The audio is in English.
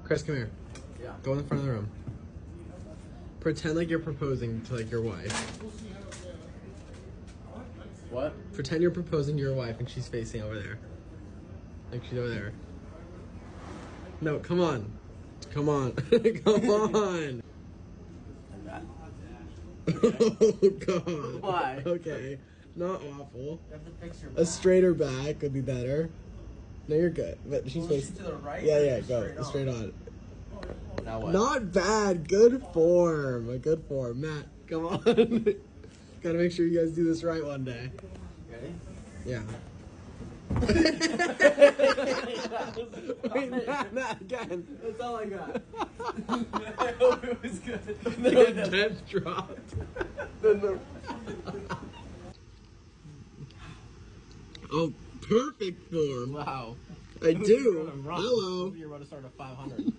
Chris, come here. Yeah. Go in the front of the room. Pretend like you're proposing to like your wife. What? Pretend you're proposing to your wife and she's facing over there. Like she's over there. No, come on. Come on. Come on. Oh god. Why? Okay. Not waffle. You have to fix your A straighter back would be better. No, you're good. But she's Well, facing to the right. Yeah, go. Straight on. Now what? Not bad. Good form. A good form. Matt, come on. Gotta make sure you guys do this right one day. Ready? Yeah. Wait, Matt, again. That's all I got. I hope it was good. The death dropped. Oh, perfect form. Wow. I do. You're Hello. about to start a 500.